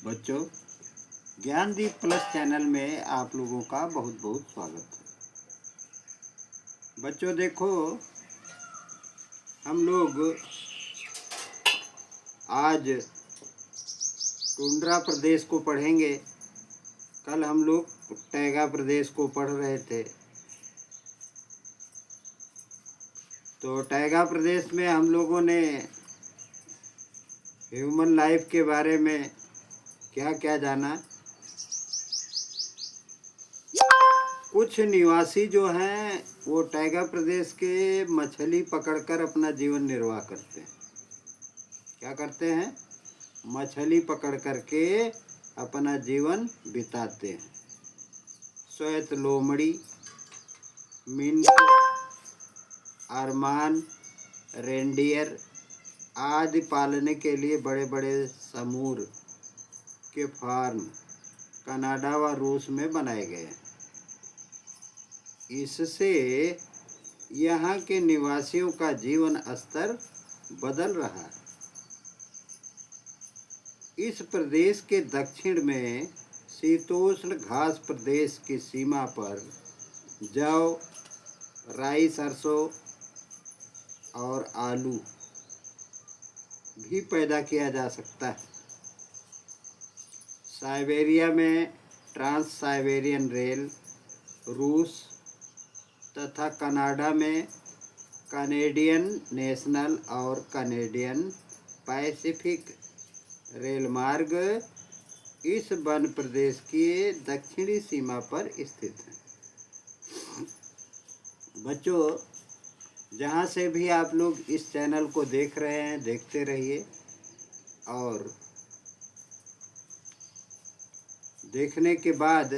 बच्चों, Gyandeep plus channel में आप लोगों का बहुत बहुत स्वागत है। बच्चों देखो, हम लोग आज टुंड्रा प्रदेश को पढ़ेंगे। कल हम लोग टैगा प्रदेश को पढ़ रहे थे। तो टैगा प्रदेश में हम लोगों ने ह्यूमन लाइफ के बारे में क्या क्या जाना। कुछ निवासी जो हैं वो टैगा प्रदेश के मछली पकड़कर अपना जीवन निर्वाह करते हैं। क्या करते हैं? मछली पकड़ करके अपना जीवन बिताते हैं। श्वेत लोमड़ी, मिंट, अरमान, रेंडियर आदि पालने के लिए बड़े बड़े समूर के फार्म कनाडा व रूस में बनाए गए हैं। इससे यहाँ के निवासियों का जीवन स्तर बदल रहा है। इस प्रदेश के दक्षिण में शीतोष्ण घास प्रदेश की सीमा पर जौ, राई, सरसों और आलू भी पैदा किया जा सकता है। साइबेरिया में ट्रांस साइबेरियन रेल, रूस तथा कनाडा में कनेडियन नेशनल और कनेडियन पैसिफिक रेलमार्ग इस वन प्रदेश की दक्षिणी सीमा पर स्थित है। बच्चों, जहाँ से भी आप लोग इस चैनल को देख रहे हैं, देखते रहिए और देखने के बाद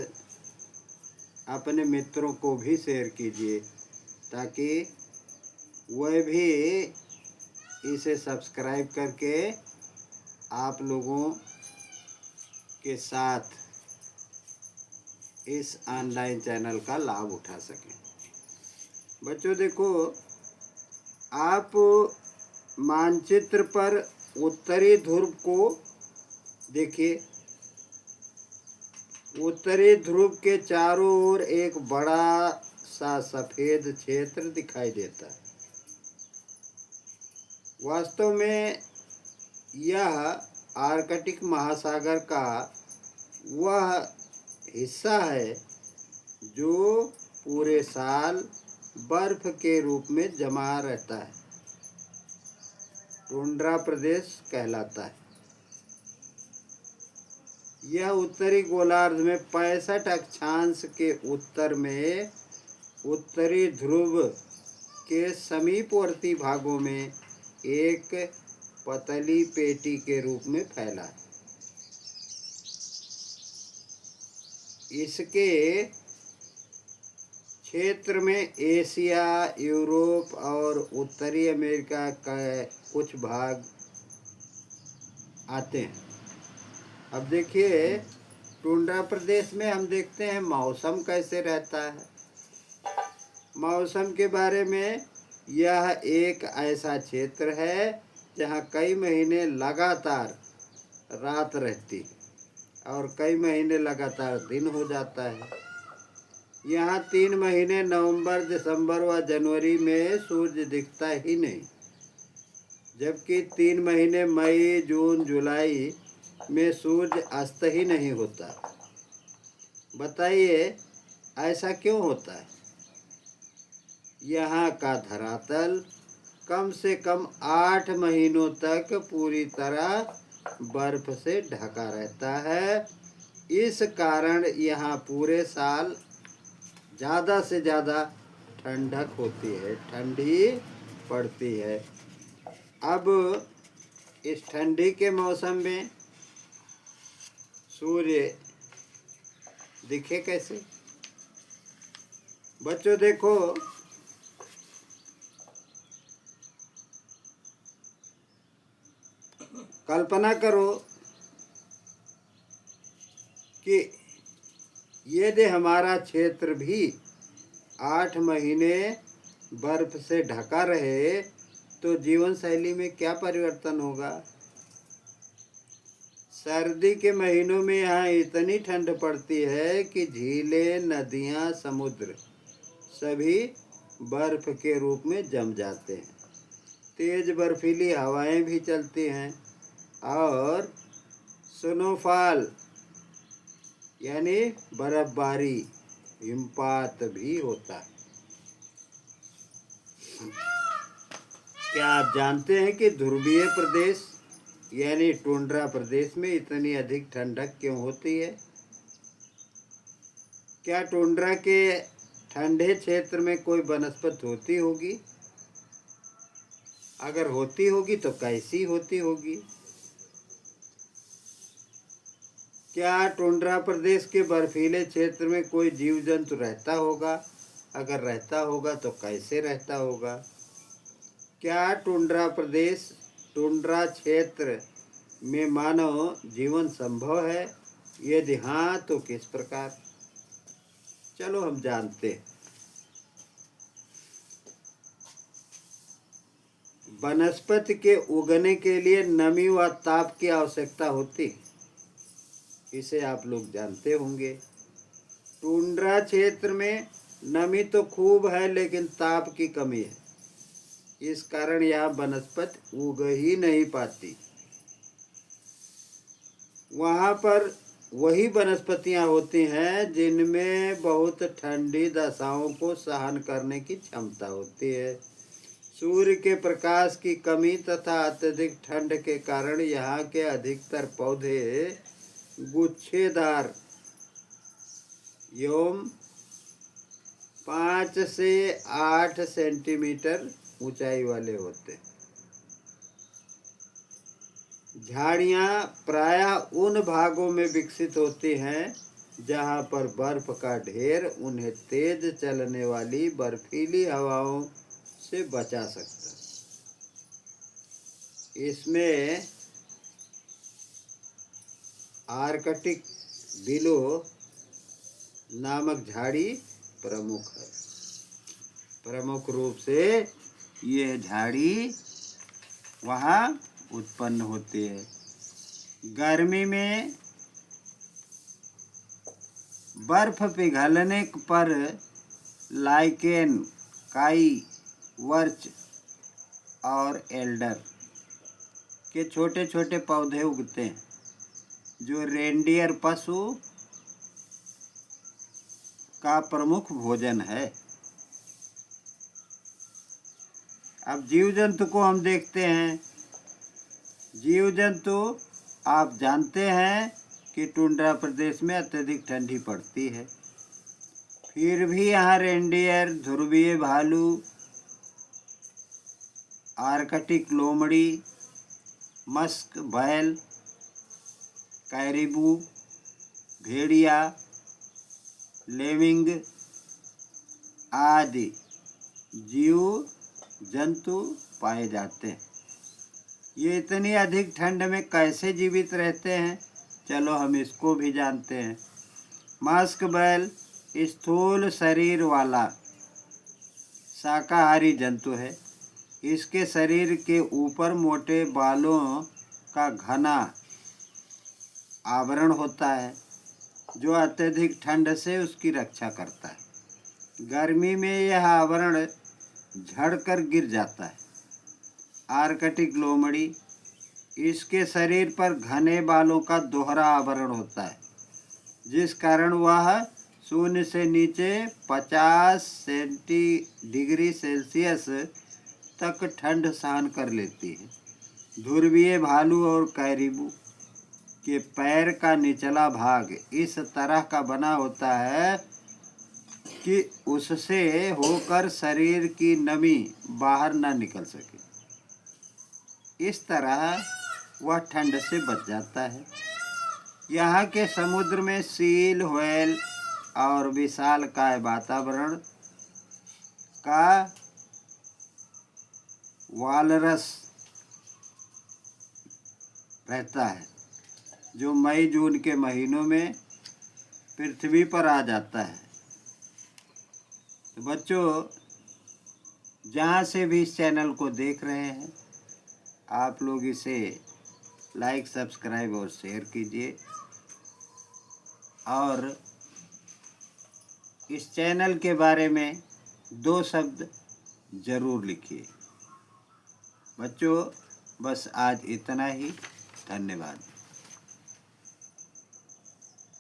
अपने मित्रों को भी शेयर कीजिए ताकि वह भी इसे सब्सक्राइब करके आप लोगों के साथ इस ऑनलाइन चैनल का लाभ उठा सकें। बच्चों देखो, आप मानचित्र पर उत्तरी ध्रुव को देखिए। उत्तरी ध्रुव के चारों ओर एक बड़ा सा सफ़ेद क्षेत्र दिखाई देता है। वास्तव में यह आर्कटिक महासागर का वह हिस्सा है जो पूरे साल बर्फ के रूप में जमा रहता है। टुंड्रा प्रदेश कहलाता है। यह उत्तरी गोलार्ध में 65 अक्षांश के उत्तर में उत्तरी ध्रुव के समीपवर्ती भागों में एक पतली पेटी के रूप में फैला है। इसके क्षेत्र में एशिया, यूरोप और उत्तरी अमेरिका के कुछ भाग आते हैं। अब देखिए, टुंड्रा प्रदेश में हम देखते हैं मौसम कैसे रहता है। मौसम के बारे में, यह एक ऐसा क्षेत्र है जहाँ कई महीने लगातार रात रहती है और कई महीने लगातार दिन हो जाता है। यहाँ 3 महीने नवंबर, दिसंबर व जनवरी में सूर्य दिखता ही नहीं, जबकि 3 महीने मई, जून, जुलाई में सूर्य अस्त ही नहीं होता। बताइए ऐसा क्यों होता है? यहाँ का धरातल कम से कम 8 महीनों तक पूरी तरह बर्फ से ढका रहता है। इस कारण यहाँ पूरे साल ज़्यादा से ज़्यादा ठंडक होती है, ठंडी पड़ती है। अब इस ठंडी के मौसम में सूर्य दिखे कैसे? बच्चों देखो, कल्पना करो कि यदि हमारा क्षेत्र भी 8 महीने बर्फ से ढका रहे तो जीवन शैली में क्या परिवर्तन होगा? सर्दी के महीनों में यहाँ इतनी ठंड पड़ती है कि झीलें, नदियाँ, समुद्र सभी बर्फ के रूप में जम जाते हैं। तेज बर्फीली हवाएं भी चलती हैं और स्नोफॉल यानी बर्फबारी, हिमपात भी होता है। क्या आप जानते हैं कि ध्रुवीय प्रदेश यानी टुंड्रा प्रदेश में इतनी अधिक ठंडक क्यों होती है? क्या टुंड्रा के ठंडे क्षेत्र में कोई वनस्पति होती होगी? अगर होती होगी तो कैसी होती होगी? क्या टुंड्रा प्रदेश के बर्फीले क्षेत्र में कोई जीव जंतु रहता होगा? अगर रहता होगा तो कैसे रहता होगा? क्या टुंड्रा क्षेत्र में मानव जीवन संभव है? यदि हाँ तो किस प्रकार? चलो हम जानते हैं। वनस्पति के उगने के लिए नमी व ताप की आवश्यकता होती है, इसे आप लोग जानते होंगे। टुंड्रा क्षेत्र में नमी तो खूब है लेकिन ताप की कमी है, इस कारण यहाँ वनस्पति उग ही नहीं पाती। वहाँ पर वही वनस्पतियाँ होती हैं जिनमें बहुत ठंडी दशाओं को सहन करने की क्षमता होती है। सूर्य के प्रकाश की कमी तथा अत्यधिक ठंड के कारण यहाँ के अधिकतर पौधे गुच्छेदार एवं 5 से 8 सेंटीमीटर ऊंचाई वाले होते। झाड़ियाँ प्रायः उन भागों में विकसित होती हैं जहाँ पर बर्फ का ढेर उन्हें तेज चलने वाली बर्फीली हवाओं से बचा सकता। इसमें आर्कटिक विलो नामक झाड़ी प्रमुख है। प्रमुख रूप से ये झाड़ी वहाँ उत्पन्न होती है। गर्मी में बर्फ पिघलने पर लाइकेन, काई, वर्च और एल्डर के छोटे छोटे पौधे उगते हैं जो रेनडियर पशु का प्रमुख भोजन है। अब जीव जंतु को हम देखते हैं। जीव जंतु आप जानते हैं कि टुंड्रा प्रदेश में अत्यधिक ठंडी पड़ती है, फिर भी यहाँ रेनडियर, ध्रुवीय भालू, आर्कटिक लोमड़ी, मस्क बैल, कैरिबू, भेड़िया, लेमिंग आदि जीव जंतु पाए जाते हैं। ये इतनी अधिक ठंड में कैसे जीवित रहते हैं? चलो हम इसको भी जानते हैं। मस्क बैल स्थूल शरीर वाला शाकाहारी जंतु है। इसके शरीर के ऊपर मोटे बालों का घना आवरण होता है जो अत्यधिक ठंड से उसकी रक्षा करता है। गर्मी में यह आवरण झड़कर गिर जाता है। आर्कटिक लोमड़ी, इसके शरीर पर घने बालों का दोहरा आवरण होता है जिस कारण वह 0 से नीचे 50 डिग्री सेल्सियस तक ठंड सहन कर लेती है। ध्रुवीय भालू और कैरिबू के पैर का निचला भाग इस तरह का बना होता है कि उससे होकर शरीर की नमी बाहर न निकल सके। इस तरह वह ठंड से बच जाता है। यहाँ के समुद्र में सील, व्हेल और विशालकाय वातावरण का वालरस रहता है जो मई जून के महीनों में पृथ्वी पर आ जाता है। तो बच्चों, जहाँ से भी इस चैनल को देख रहे हैं, आप लोग इसे लाइक, सब्सक्राइब और शेयर कीजिए। और इस चैनल के बारे में 2 शब्द ज़रूर लिखिए। बच्चों, बस आज इतना ही। धन्यवाद।